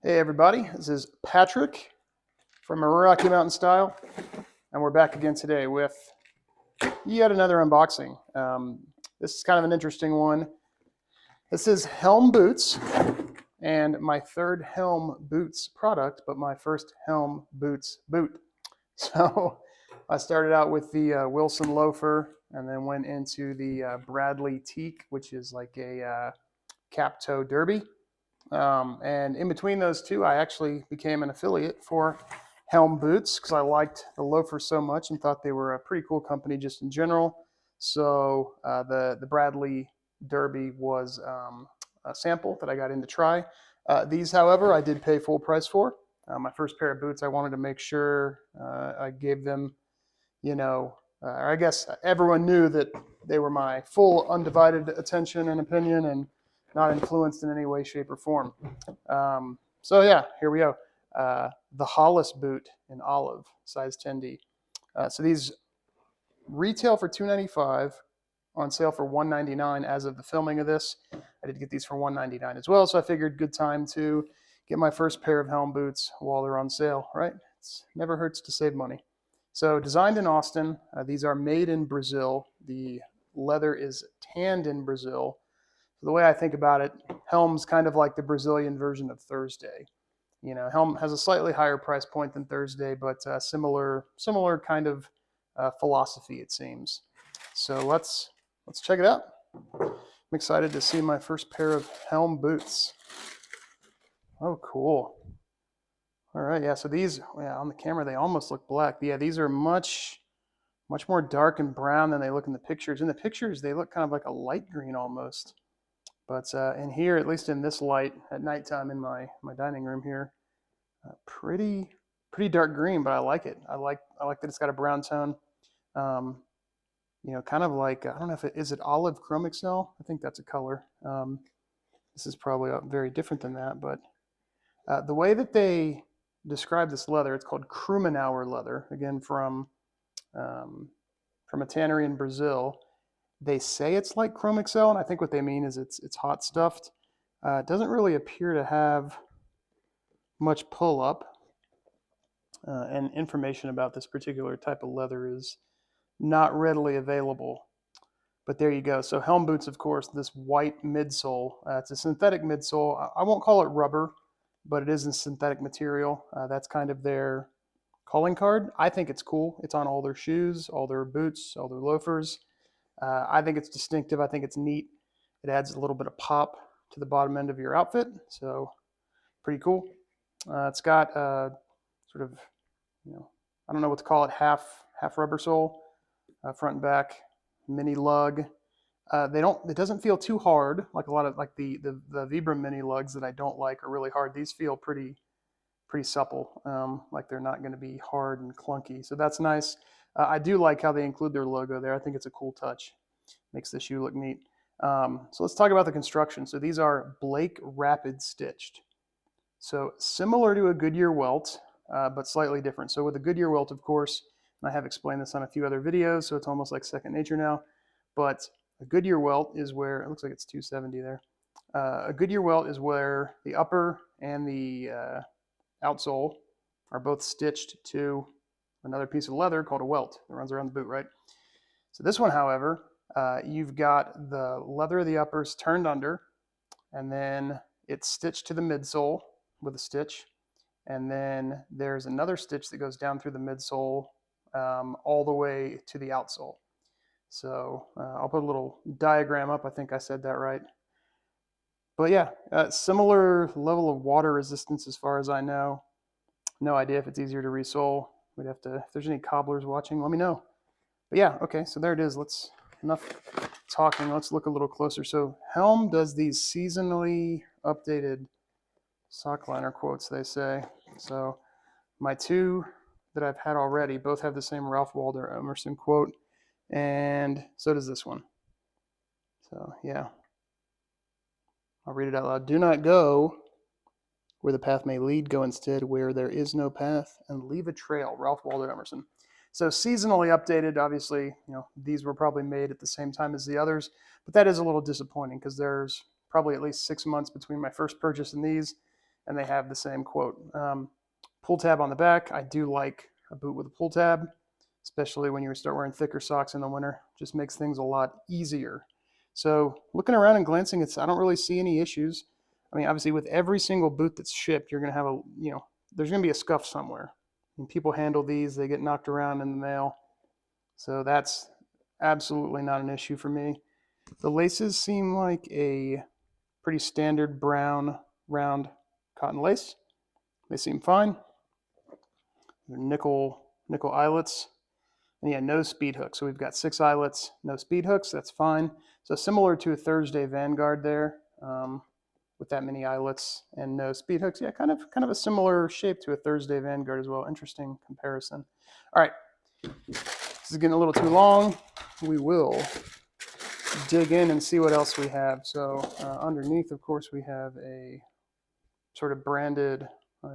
Hey everybody, this is Patrick from Rocky Mountain Style, and we're back again today with yet another unboxing. This is kind of an interesting one. This is HELM Boots, and my third HELM Boots product, but my first HELM Boots boot. So I started out with the Wilson loafer, and then went into the Bradley teak, which is like a cap toe derby. And in between those two, I actually became an affiliate for HELM Boots because I liked the loafer so much and thought they were a pretty cool company just in general. So the Bradley Derby was a sample that I got in to try. These, however, I did pay full price for. My first pair of boots, I wanted to make sure I gave them, I guess everyone knew that they were my full undivided attention and opinion and not influenced in any way, shape, or form. So yeah, here we go. The Hollis boot in olive, size 10D. So these retail for $295, on sale for $199 as of the filming of this. I did get these for $199 as well, so I figured good time to get my first pair of HELM boots while they're on sale, right? It never hurts to save money. So designed in Austin, these are made in Brazil. The leather is tanned in Brazil. So the way I think about it, HELM's kind of like the Brazilian version of Thursday. You know, HELM has a slightly higher price point than Thursday, but similar kind of philosophy, it seems. So let's check it out. I'm excited to see my first pair of HELM boots. Oh, cool. All right, yeah, so these, yeah, on the camera, they almost look black. But yeah, these are much more dark and brown than they look in the pictures. In the pictures, they look kind of like a light green almost. But in here, at least in this light at nighttime in my dining room here, pretty dark green, but I like it. I like that it's got a brown tone. Kind of like, I don't know if is it olive chrome excel? I think that's a color. This is probably very different than that, but the way that they describe this leather, it's called Krumenauer leather, again from a tannery in Brazil. They say it's like chrome excel, and I think what they mean is it's hot stuffed. It doesn't really appear to have much pull up, and information about this particular type of leather is not readily available. But there you go. So HELM boots, of course, this white midsole. It's a synthetic midsole. I won't call it rubber, but it is a synthetic material. That's kind of their calling card. I think it's cool. It's on all their shoes, all their boots, all their loafers. I think it's distinctive. I think it's neat. It adds a little bit of pop to the bottom end of your outfit. So pretty cool. It's got sort of, I don't know what to call it, half rubber sole, front and back, mini lug. It doesn't feel too hard like a lot of like the Vibram mini lugs that I don't like are really hard. These feel pretty supple, like they're not going to be hard and clunky. So that's nice. I do like how they include their logo there. I think it's a cool touch. Makes the shoe look neat. So let's talk about the construction. So these are Blake Rapid stitched. So similar to a Goodyear welt, but slightly different. So with a Goodyear welt, of course, and I have explained this on a few other videos, so it's almost like second nature now. But a Goodyear welt is where, it looks like it's 270 there. A Goodyear welt is where the upper and the outsole are both stitched to another piece of leather called a welt that runs around the boot, right? So this one, however, you've got the leather of the uppers turned under, and then it's stitched to the midsole with a stitch, and then there's another stitch that goes down through the midsole all the way to the outsole. So I'll put a little diagram up. I think I said that right. But yeah, similar level of water resistance as far as I know. No idea if it's easier to resole. We'd have to, if there's any cobblers watching, let me know. But yeah, okay, so there it is. Enough talking. Let's look a little closer. So HELM does these seasonally updated sock liner quotes, they say. So my two that I've had already both have the same Ralph Waldo Emerson quote, and so does this one. So yeah, I'll read it out loud. Do not go where the path may lead, go instead where there is no path, and leave a trail. Ralph Waldo Emerson. So seasonally updated, obviously, these were probably made at the same time as the others, but that is a little disappointing because there's probably at least 6 months between my first purchase and these, and they have the same quote. Pull tab on the back. I do like a boot with a pull tab, especially when you start wearing thicker socks in the winter. Just makes things a lot easier. So looking around and glancing, I don't really see any issues. I mean, obviously with every single boot that's shipped, you're going to have there's going to be a scuff somewhere. And people handle these, they get knocked around in the mail. So that's absolutely not an issue for me. The laces seem like a pretty standard brown round cotton lace. They seem fine. They're nickel eyelets. And yeah, no speed hooks. So we've got 6 eyelets, no speed hooks. That's fine. So similar to a Thursday Vanguard there, with that many eyelets and no speed hooks. Yeah, kind of a similar shape to a Thursday Vanguard as well. Interesting comparison. All right, this is getting a little too long. We will dig in and see what else we have. So underneath, of course, we have a sort of branded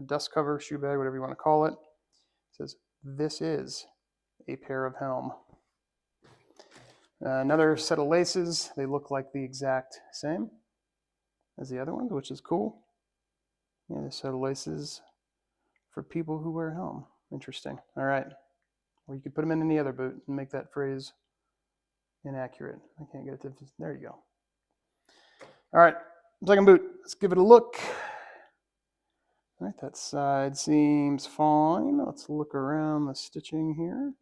dust cover, shoe bag, whatever you want to call it. It says, "This is a pair of HELM." Another set of laces. They look like the exact same as the other ones, which is cool. Yeah, a set of laces for people who wear HELM. Interesting. All right. Or you could put them in any other boot and make that phrase inaccurate. I can't get it to. There you go. All right. Second boot. Let's give it a look. All right. That side seems fine. Let's look around the stitching here.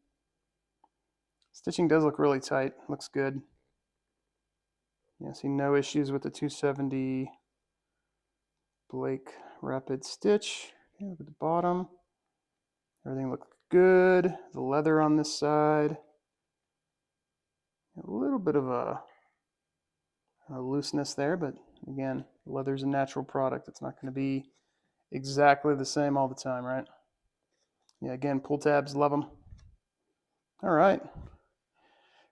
Stitching does look really tight. Looks good. Yeah, see no issues with the 270 Blake Rapid Stitch. Okay, look at the bottom. Everything looks good. The leather on this side. A little bit of a looseness there, but again, leather's a natural product. It's not going to be exactly the same all the time, right? Yeah, again, pull tabs, love them. All right.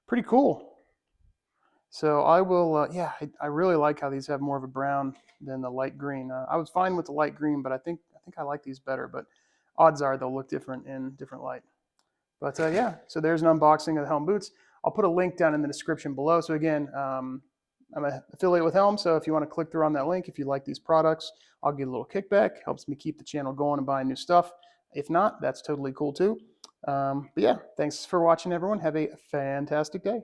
Pretty cool. So I will, I really like how these have more of a brown than the light green. I was fine with the light green, but I think I like these better, but odds are they'll look different in different light. But yeah, so there's an unboxing of the HELM boots. I'll put a link down in the description below. So again, I'm an affiliate with HELM, so if you want to click through on that link, if you like these products, I'll get a little kickback. Helps me keep the channel going and buying new stuff. If not, that's totally cool too. But yeah, thanks for watching, everyone. Have a fantastic day.